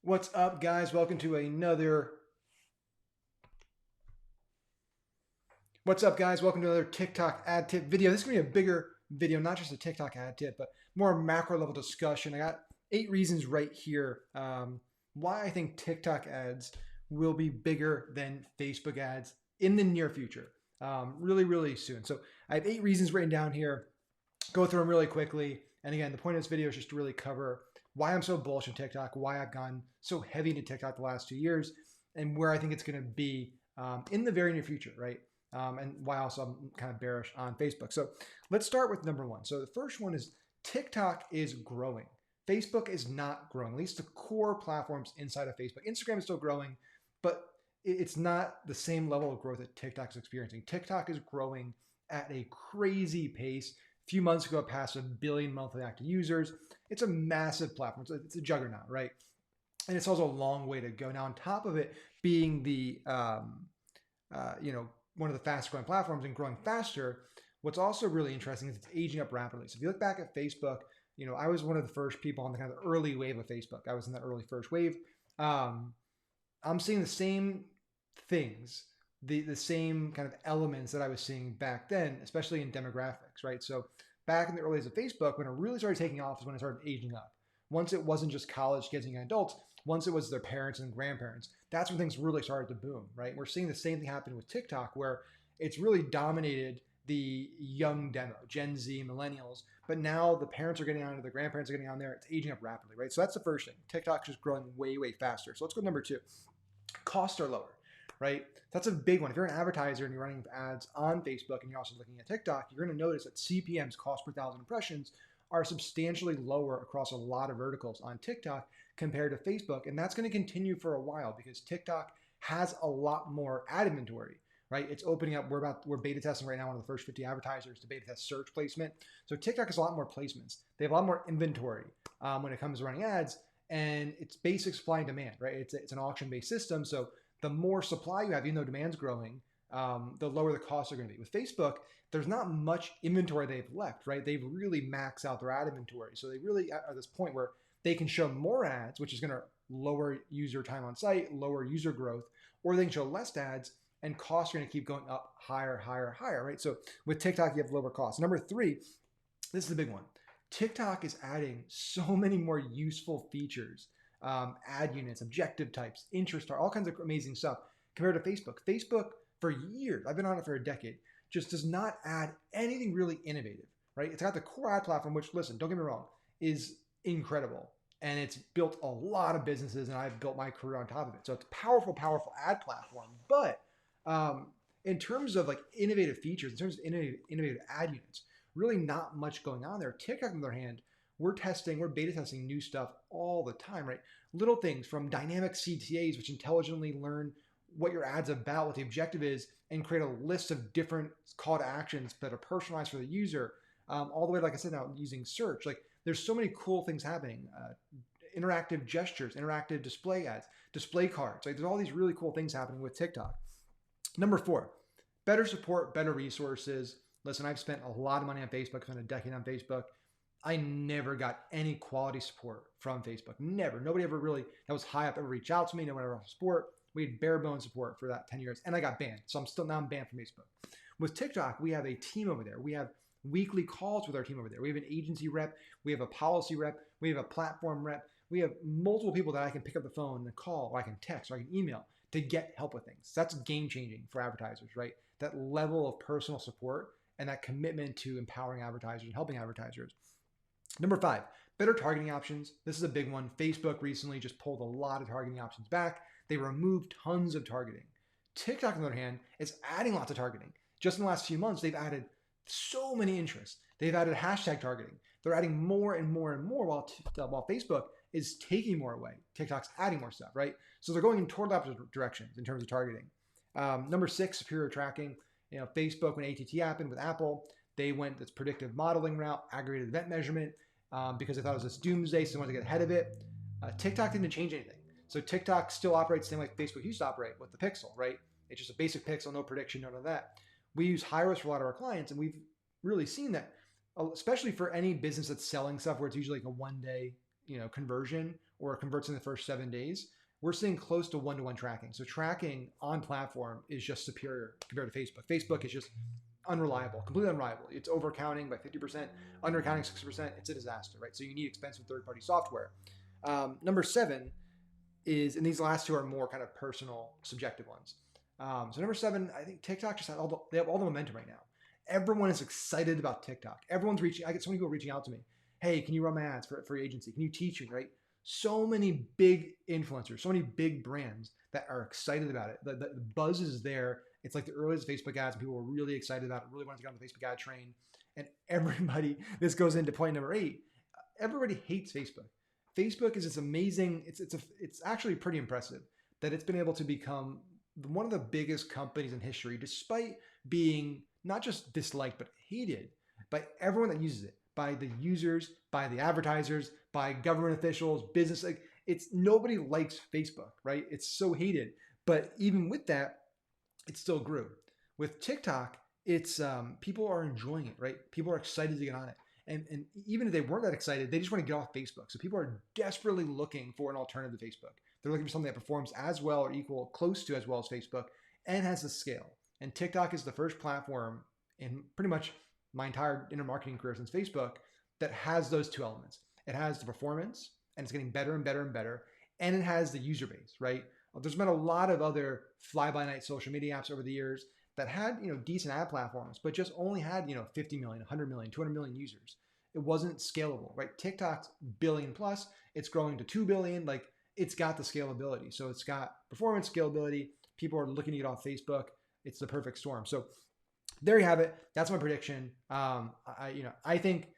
What's up, guys? Welcome to another. What's up, guys? Welcome to another TikTok ad tip video. This is gonna be a bigger video, not just a TikTok ad tip, but more macro level discussion. I got 8 reasons right here why I think TikTok ads will be bigger than Facebook ads in the near future, really, really soon. So I have 8 reasons written down here. Go through them really quickly. And again, the point of this video is just to really cover why I'm so bullish on TikTok, why I've gone so heavy into TikTok the last 2 years, and where I think it's going to be in the very near future, right? And why also I'm kind of bearish on Facebook. So let's start with number one. So the first one is TikTok is growing. Facebook is not growing, at least the core platforms inside of Facebook. Instagram is still growing, but it's not the same level of growth that TikTok is experiencing. TikTok is growing at a crazy pace. A few months ago, it passed 1 billion monthly active users. It's a massive platform. It's a juggernaut, right? And it's also a long way to go. Now, on top of it being the one of the fastest growing platforms and growing faster, what's also really interesting is it's aging up rapidly. So if you look back at Facebook, I was one of the first people on the kind of early wave of Facebook. I was in the early first wave. I'm seeing the same things, the same kind of elements that I was seeing back then, especially in demographics, right? So back in the early days of Facebook, when it really started taking off is when it started aging up. Once it wasn't just college kids and adults, once it was their parents and grandparents, that's when things really started to boom, right? We're seeing the same thing happen with TikTok, where it's really dominated the young demo, Gen Z, millennials, but now the parents are getting on, the grandparents are getting on there. It's aging up rapidly, right? So that's the first thing. TikTok's just growing way, way faster. So let's go to number two. Costs are lower, right? That's a big one. If you're an advertiser and you're running ads on Facebook and you're also looking at TikTok, you're going to notice that CPMs, cost per thousand impressions, are substantially lower across a lot of verticals on TikTok compared to Facebook. And that's going to continue for a while because TikTok has a lot more ad inventory, right? It's opening up. We're beta testing right now, one of the first 50 advertisers to beta test search placement. So TikTok has a lot more placements. They have a lot more inventory when it comes to running ads, and it's basic supply and demand, right? It's an auction-based system. So the more supply you have, even though demand's growing, the lower the costs are going to be. With Facebook, there's not much inventory they've left, right? They've really maxed out their ad inventory. So they really are at this point where they can show more ads, which is going to lower user time on site, lower user growth, or they can show less ads and costs are going to keep going up higher, higher, higher, right? So with TikTok, you have lower costs. Number three, this is the big one. TikTok is adding so many more useful features, ad units, objective types, interest, all kinds of amazing stuff compared to Facebook. Facebook, for years, I've been on it for a decade, just does not add anything really innovative, right? It's got the core ad platform, which, listen, don't get me wrong, is incredible. And it's built a lot of businesses, and I've built my career on top of it. So it's a powerful, powerful ad platform. But in terms of like innovative features, in terms of innovative ad units, really not much going on there. TikTok, on the other hand, we're beta testing new stuff all the time, right? Little things from dynamic CTAs, which intelligently learn what your ad's about, what the objective is, and create a list of different call to actions that are personalized for the user, all the way, like I said, now using search. Like there's so many cool things happening. Interactive gestures, interactive display ads, display cards. Like there's all these really cool things happening with TikTok. Number four, better support, better resources. Listen, I've spent a lot of money on Facebook, spent a decade on Facebook. I never got any quality support from Facebook. Never. Nobody ever really, that was high up, ever reached out to me. No one ever offered support. We had bare bones support for that 10 years. And I got banned. So now I'm banned from Facebook. With TikTok, we have a team over there. We have weekly calls with our team over there. We have an agency rep. We have a policy rep. We have a platform rep. We have multiple people that I can pick up the phone and call, or I can text, or I can email to get help with things. That's game changing for advertisers, right? That level of personal support and that commitment to empowering advertisers and helping advertisers. Number five, better targeting options. This is a big one. Facebook recently just pulled a lot of targeting options back. They removed tons of targeting. TikTok, on the other hand, is adding lots of targeting. Just in the last few months, they've added so many interests. They've added hashtag targeting. They're adding more and more and more while Facebook is taking more away. TikTok's adding more stuff, right? So they're going in total opposite directions in terms of targeting. Number six, superior tracking. Facebook, when ATT happened with Apple, they went this predictive modeling route, aggregated event measurement, because they thought it was this doomsday, so they wanted to get ahead of it. TikTok didn't change anything. So TikTok still operates the same way Facebook used to operate with the pixel, right? It's just a basic pixel, no prediction, none of that. We use HighROAS for a lot of our clients, and we've really seen that, especially for any business that's selling stuff where it's usually like a one-day conversion or converts in the first 7 days, we're seeing close to one-to-one tracking. So tracking on platform is just superior compared to Facebook. Facebook is just unreliable, completely unreliable. It's overcounting by 50%, undercounting 60%. It's a disaster, right? So you need expensive third-party software. Number 7 is, and these last two are more kind of personal, subjective ones. So number 7, I think TikTok just they have all the momentum right now. Everyone is excited about TikTok. Everyone's reaching. I get so many people reaching out to me. Hey, can you run my ads for your agency? Can you teach me, right? So many big influencers, so many big brands that are excited about it. The buzz is there. It's like the earliest Facebook ads, and people were really excited about it, really wanted to get on the Facebook ad train. And everybody, this goes into point number 8, everybody hates Facebook. Facebook is this amazing, it's actually pretty impressive that it's been able to become one of the biggest companies in history, despite being not just disliked, but hated by everyone that uses it, by the users, by the advertisers, by government officials, business. Like, it's nobody likes Facebook, right? It's so hated. But even with that, it still grew. With TikTok, it's people are enjoying it, right? People are excited to get on it. And even if they weren't that excited, they just want to get off Facebook. So people are desperately looking for an alternative to Facebook. They're looking for something that performs as well or equal, close to as well as Facebook, and has the scale. And TikTok is the first platform in pretty much my entire intermarketing career since Facebook that has those two elements. It has the performance, and it's getting better and better and better, and it has the user base, right? There's been a lot of other fly-by-night social media apps over the years that had, decent ad platforms, but just only had, 50 million, 100 million, 200 million users. It wasn't scalable, right? TikTok's billion plus, it's growing to 2 billion. Like, it's got the scalability. So it's got performance, scalability. People are looking to get off Facebook. It's the perfect storm. So there you have it. That's my prediction. I think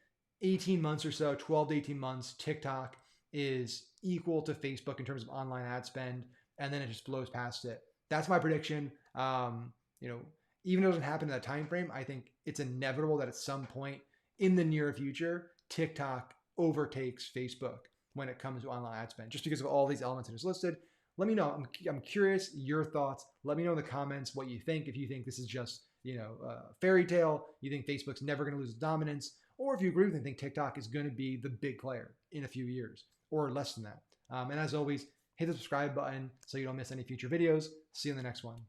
18 months or so, 12 to 18 months, TikTok is equal to Facebook in terms of online ad spend, and then it just blows past it. That's my prediction. Even though it doesn't happen in that time frame, I think it's inevitable that at some point in the near future, TikTok overtakes Facebook when it comes to online ad spend, just because of all these elements that is listed. Let me know. I'm curious your thoughts. Let me know in the comments what you think. If you think this is just fairy tale, you think Facebook's never going to lose dominance, or if you agree with me, think TikTok is going to be the big player in a few years or less than that. And as always, hit the subscribe button so you don't miss any future videos. See you in the next one.